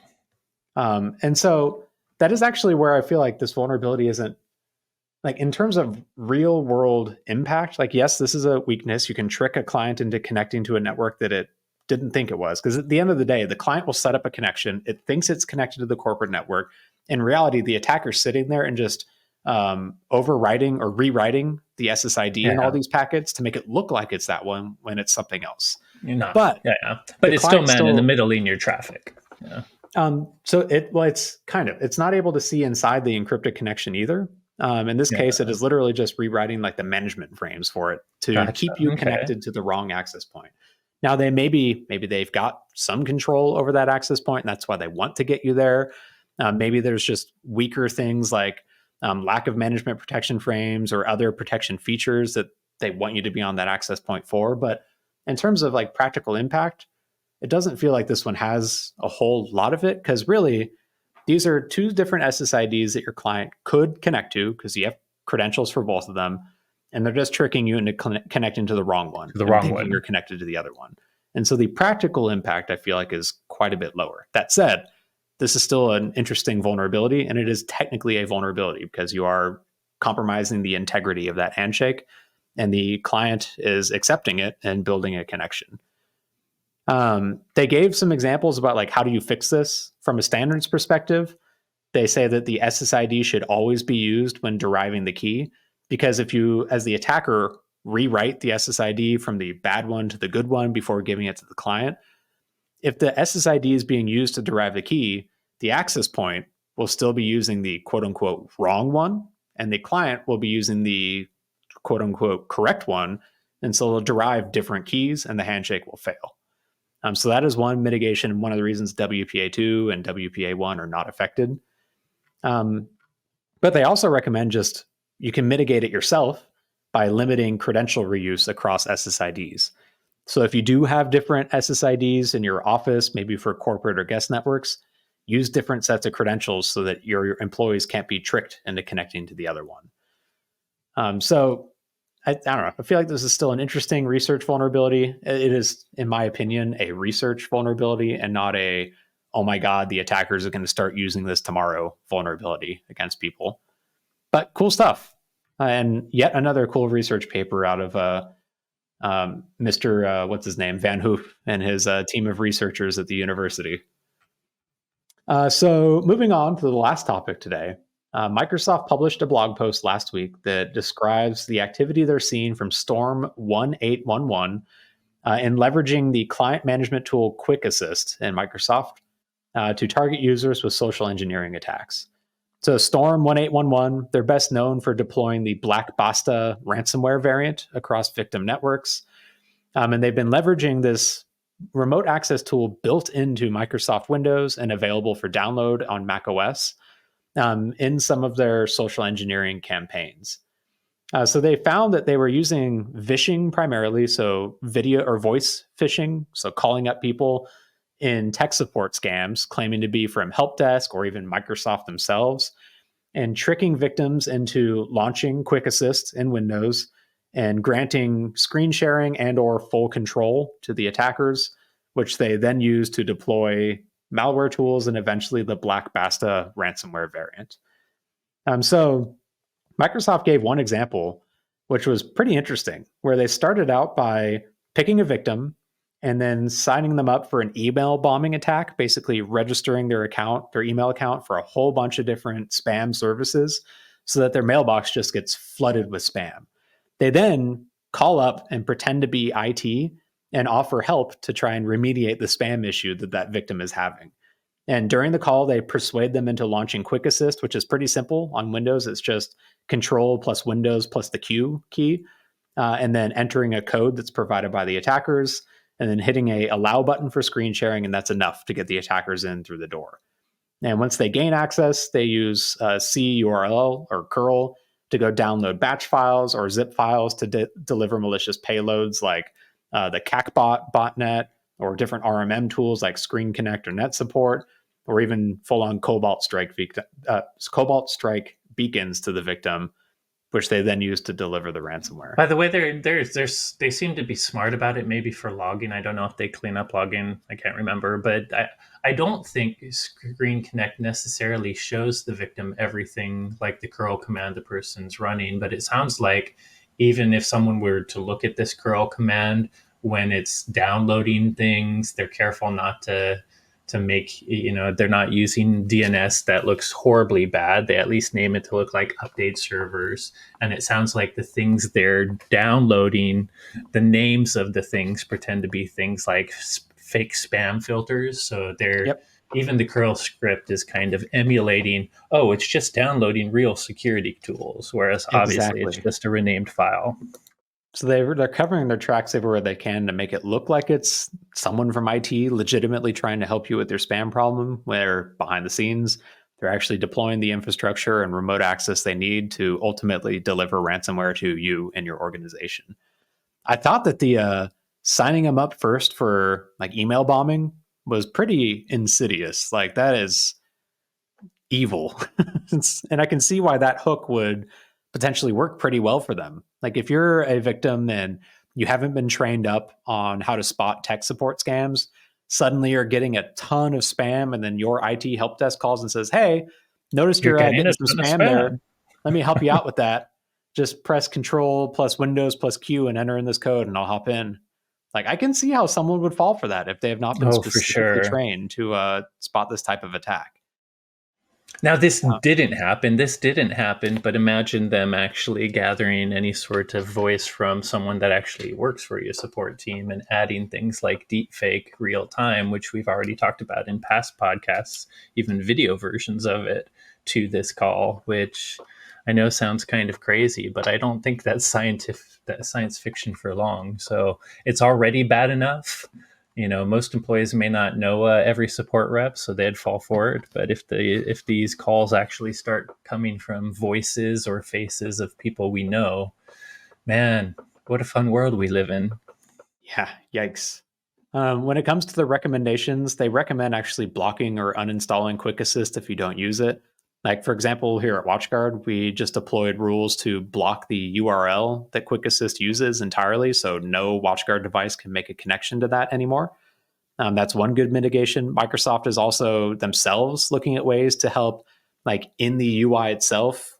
And so that is actually where I feel like this vulnerability isn't, like in terms of real world impact, like, yes, this is a weakness. You can trick a client into connecting to a network that it didn't think it was. Because at the end of the day, the client will set up a connection. It thinks it's connected to the corporate network. In reality, the attacker's sitting there and just overwriting or rewriting the SSID in all these packets to make it look like it's that one when it's something else. You're not. But but it's still man in the middle in your traffic. Yeah. So it's not able to see inside the encrypted connection either. In this case, it is literally just rewriting like the management frames for it to keep you connected to the wrong access point. Now maybe they've got some control over that access point, and that's why they want to get you there. Maybe there's just weaker things like lack of management protection frames or other protection features that they want you to be on that access point for. But in terms of like practical impact, it doesn't feel like this one has a whole lot of it, because really these are two different SSIDs that your client could connect to because you have credentials for both of them, and they're just tricking you into connecting to the wrong one. You're connected to the other one. And so the practical impact, I feel like, is quite a bit lower. That said, this is still an interesting vulnerability, and it is technically a vulnerability because you are compromising the integrity of that handshake, and the client is accepting it and building a connection. They gave some examples about like how do you fix this from a standards perspective. They say that the SSID should always be used when deriving the key, because if you, as the attacker, rewrite the SSID from the bad one to the good one before giving it to the client, if the SSID is being used to derive the key, the access point will still be using the quote unquote wrong one, and the client will be using the quote unquote correct one. And so they'll derive different keys and the handshake will fail. So that is one mitigation, and one of the reasons WPA2 and WPA1 are not affected. But they also recommend you can mitigate it yourself by limiting credential reuse across SSIDs. So if you do have different SSIDs in your office, maybe for corporate or guest networks, use different sets of credentials so that your employees can't be tricked into connecting to the other one. So I don't know. I feel like this is still an interesting research vulnerability. It is, in my opinion, a research vulnerability and not a, oh my God, the attackers are going to start using this tomorrow vulnerability against people. But cool stuff. And yet another cool research paper out of Mr. What's his name? Van Hoof and his team of researchers at the university. So moving on to the last topic today. Microsoft published a blog post last week that describes the activity they're seeing from Storm 1811 in leveraging the client management tool Quick Assist in Microsoft to target users with social engineering attacks. So Storm 1811, they're best known for deploying the Black Basta ransomware variant across victim networks. And they've been leveraging this remote access tool built into Microsoft Windows and available for download on macOS. In some of their social engineering campaigns. So they found that they were using phishing primarily, so video or voice phishing, so calling up people in tech support scams, claiming to be from help desk or even Microsoft themselves, and tricking victims into launching Quick Assist in Windows and granting screen sharing and or full control to the attackers, which they then use to deploy malware tools and eventually the Black Basta ransomware variant. So Microsoft gave one example, which was pretty interesting, where they started out by picking a victim and then signing them up for an email bombing attack, basically registering their email account for a whole bunch of different spam services so that their mailbox just gets flooded with spam. They then call up and pretend to be IT and offer help to try and remediate the spam issue that victim is having. And during the call, they persuade them into launching Quick Assist, which is pretty simple on Windows. It's just Control plus Windows plus the Q key, and then entering a code that's provided by the attackers. and then hitting a allow button for screen sharing, and that's enough to get the attackers in through the door. And once they gain access, they use CURL or curl to go download batch files or zip files to deliver malicious payloads like the CACBot botnet or different RMM tools like Screen Connect or Net Support, or even full-on Cobalt Strike beacons to the victim, which they then use to deliver the ransomware. By the way, they seem to be smart about it. Maybe for logging, I don't know if they clean up login. I can't remember, but I don't think Screen Connect necessarily shows the victim everything like the curl command the person's running. But it sounds like even if someone were to look at this curl command when it's downloading things, they're careful not to make, they're not using DNS that looks horribly bad. They at least name it to look like update servers. And it sounds like the things they're downloading, the names of the things pretend to be things like fake spam filters. So they're, even the curl script is kind of emulating, oh, it's just downloading real security tools, whereas obviously it's just a renamed file. So they're covering their tracks everywhere they can to make it look like it's someone from IT legitimately trying to help you with your spam problem, where behind the scenes, they're actually deploying the infrastructure and remote access they need to ultimately deliver ransomware to you and your organization. I thought that the signing them up first for like email bombing was pretty insidious. Like that is evil. And I can see why that hook would potentially work pretty well for them. Like if you're a victim and you haven't been trained up on how to spot tech support scams, suddenly you're getting a ton of spam, and then your IT help desk calls and says, "Hey, noticed you're getting some spam there. Let me help you out with that. Just press Control plus Windows plus Q and enter in this code, and I'll hop in." Like I can see how someone would fall for that if they have not been specifically trained to spot this type of attack. Now, this didn't happen, but imagine them actually gathering any sort of voice from someone that actually works for your support team and adding things like deepfake real time, which we've already talked about in past podcasts, even video versions of it to this call, which I know sounds kind of crazy, but I don't think that's science fiction for long. So it's already bad enough. Most employees may not know every support rep, so they'd fall for it. But if these calls actually start coming from voices or faces of people we know, man, what a fun world we live in. Yeah, yikes. When it comes to the recommendations, they recommend actually blocking or uninstalling Quick Assist if you don't use it. Like, for example, here at WatchGuard, we just deployed rules to block the URL that Quick Assist uses entirely, so no WatchGuard device can make a connection to that anymore. That's one good mitigation. Microsoft is also themselves looking at ways to help, like in the UI itself,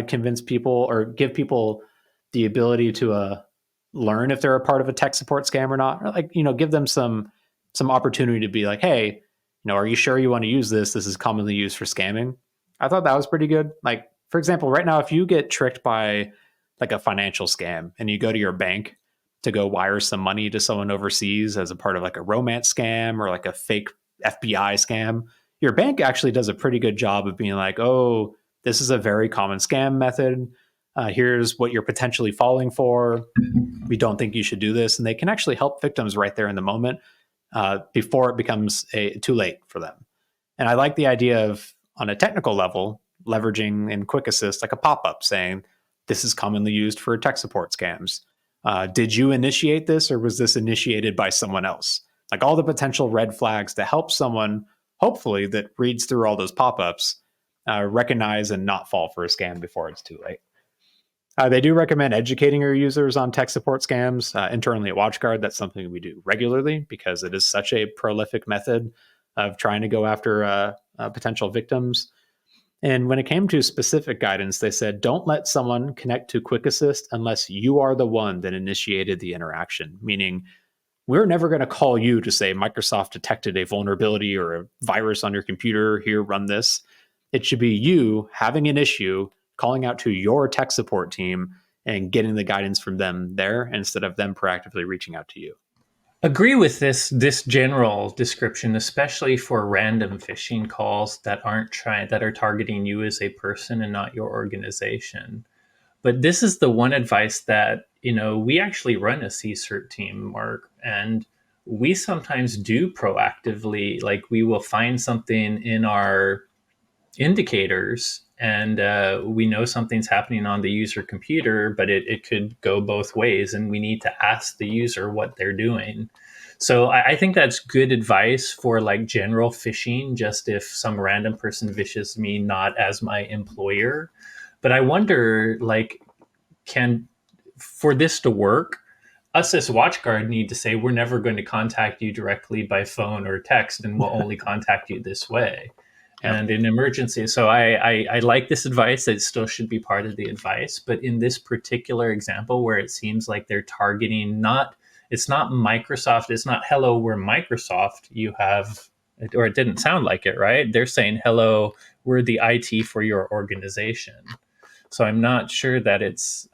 convince people or give people the ability to learn if they're a part of a tech support scam or not. Or like, give them some opportunity to be like, hey, are you sure you want to use this? This is commonly used for scamming. I thought that was pretty good. Like, for example, right now, if you get tricked by like a financial scam and you go to your bank to go wire some money to someone overseas as a part of like a romance scam or like a fake FBI scam, your bank actually does a pretty good job of being like, oh, this is a very common scam method. Here's what you're potentially falling for. We don't think you should do this. And they can actually help victims right there in the moment before it becomes too late for them. And I like the idea of, on a technical level, leveraging in Quick Assist like a pop-up saying, this is commonly used for tech support scams. Did you initiate this, or was this initiated by someone else? Like all the potential red flags to help someone, hopefully, that reads through all those pop-ups, recognize and not fall for a scam before it's too late. They do recommend educating your users on tech support scams. Internally at WatchGuard, that's something we do regularly because it is such a prolific method of trying to go after potential victims. And when it came to specific guidance, they said, don't let someone connect to Quick Assist unless you are the one that initiated the interaction, meaning we're never going to call you to say Microsoft detected a vulnerability or a virus on your computer. Here, run this. It should be you having an issue, calling out to your tech support team and getting the guidance from them there instead of them proactively reaching out to you. Agree with this general description, especially for random phishing calls that are targeting you as a person and not your organization. But this is the one advice that we actually run a CSIRT team, Mark, and we sometimes do proactively, like we will find something in our indicators and we know something's happening on the user computer, but it could go both ways and we need to ask the user what they're doing. So I think that's good advice for like general phishing, just if some random person vishes me, not as my employer. But I wonder, like, can for this to work, us as WatchGuard need to say we're never going to contact you directly by phone or text, and we'll only contact you this way. Yep. And in emergencies, so I like this advice. It still should be part of the advice, but in this particular example, where it seems like they're targeting not, it's not Microsoft. It's not hello, we're Microsoft. You have, or it didn't sound like it, right? They're saying hello, we're the IT for your organization. So I'm not sure that it's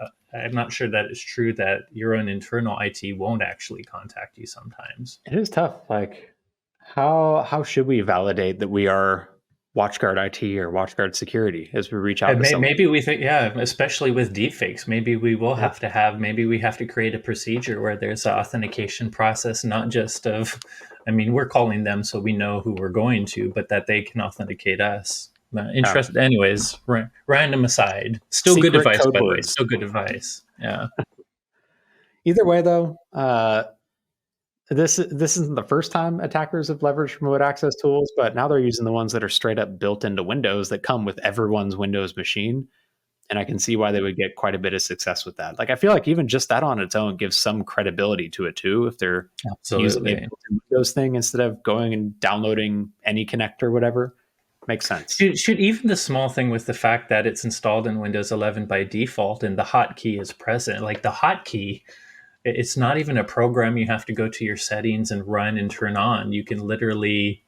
true that your own internal IT won't actually contact you sometimes. It is tough. Like, how should we validate that we are WatchGuard IT or WatchGuard Security as we reach out And to someone? maybe we think, yeah, especially with deepfakes, maybe we will Yeah. have to have, maybe we have to create a procedure where there's an authentication process, not just of, I mean, we're calling them so we know who we're going to, but that they can authenticate us. Anyways, random aside, still good Secret advice, code by the way. words. Still good advice. Yeah. Either way, though, this isn't the first time attackers have leveraged remote access tools, but now they're using the ones that are straight up built into Windows that come with everyone's Windows machine. And I can see why they would get quite a bit of success with that. Like, I feel like even just that on its own gives some credibility to it too, if they're using a Absolutely. built-in Windows thing instead of going and downloading any connector or whatever. Makes sense. Should even the small thing with the fact that it's installed in Windows 11 by default and the hotkey is present, like the hotkey, it's not even a program you have to go to your settings and run and turn on. You can literally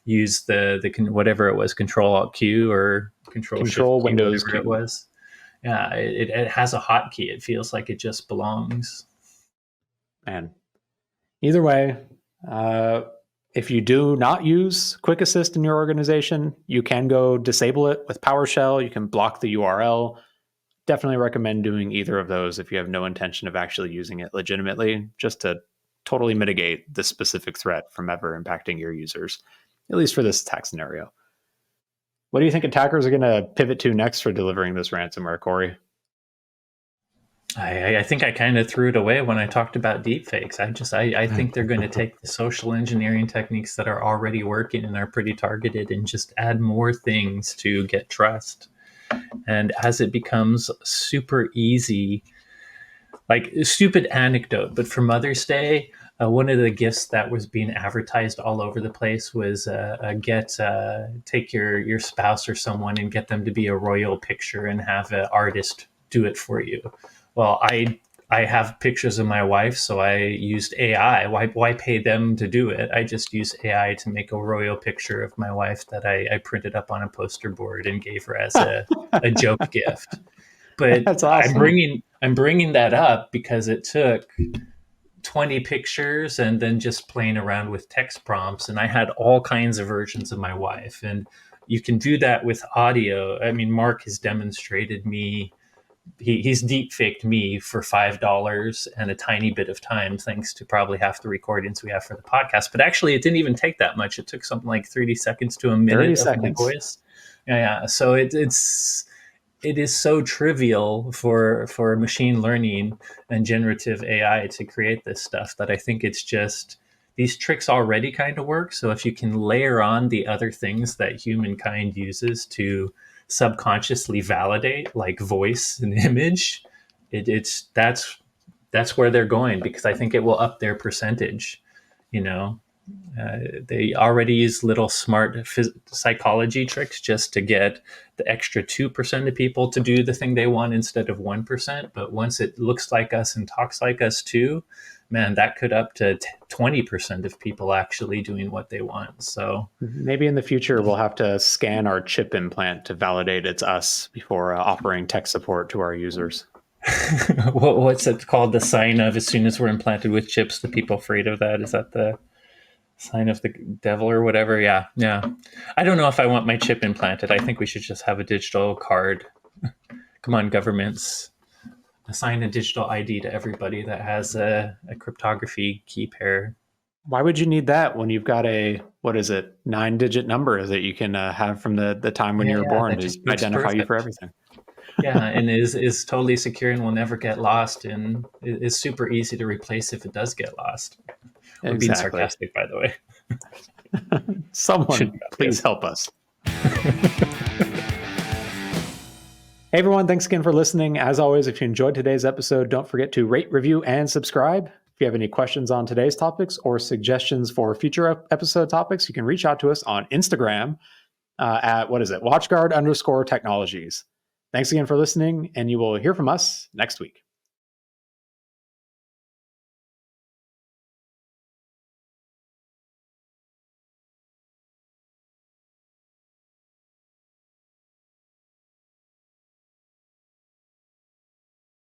use the whatever it was, Control Alt Q or Control Shift Control Q, Windows whatever it Q. was. Yeah, it has a hotkey. It feels like it just belongs. Man, either way, uh, if you do not use Quick Assist in your organization, you can go disable it with PowerShell. You can block the URL. Definitely recommend doing either of those if you have no intention of actually using it legitimately, just to totally mitigate the specific threat from ever impacting your users, at least for this attack scenario. What do you think attackers are going to pivot to next for delivering this ransomware, Corey? I think I kind of threw it away when I talked about deepfakes. I think they're going to take the social engineering techniques that are already working and are pretty targeted and just add more things to get trust. And as it becomes super easy, like a stupid anecdote, but for Mother's Day, one of the gifts that was being advertised all over the place was take your spouse or someone and get them to be a royal picture and have an artist do it for you. Well, I have pictures of my wife, so I used AI. Why pay them to do it? I just used AI to make a royal picture of my wife that I printed up on a poster board and gave her as a joke gift. But That's awesome. I'm bringing that up because it took 20 pictures and then just playing around with text prompts, and I had all kinds of versions of my wife. And you can do that with audio. I mean, Mark has demonstrated me, he's deep faked me for $5 and a tiny bit of time, thanks to probably half the recordings we have for the podcast. But actually, it didn't even take that much. It took something like 30 seconds to a 30 minute of my seconds. voice. Yeah. So it is so trivial for machine learning and generative AI to create this stuff that I think it's just, these tricks already kind of work. So if you can layer on the other things that humankind uses to subconsciously validate, like voice and image, it's that's where they're going, because I think it will up their percentage. You know, they already use little smart psychology tricks just to get the extra 2% of people to do the thing they want instead of 1%. But once it looks like us and talks like us too, man, that could up to 20% of people actually doing what they want. So Maybe in the future, we'll have to scan our chip implant to validate it's us before offering tech support to our users. what's it called? The sign of, as soon as we're implanted with chips, the people afraid of that. Is that the sign of the devil or whatever? Yeah. Yeah. I don't know if I want my chip implanted. I think we should just have a digital card. Come on, governments. Assign a digital ID to everybody that has a cryptography key pair. Why would you need that when you've got a, what is it, 9-digit number that you can have from the time when you were Yeah, born that to just works identify you for perfect. everything? Yeah, and is totally secure and will never get lost, and is super easy to replace if it does get lost. We're being Exactly. sarcastic, by the way. Should Someone, be please obvious. help us. Hey everyone, thanks again for listening. As always, if you enjoyed today's episode, don't forget to rate, review, and subscribe. If you have any questions on today's topics or suggestions for future episode topics, you can reach out to us on Instagram at, what is it, WatchGuard_technologies. Thanks again for listening, and you will hear from us next week.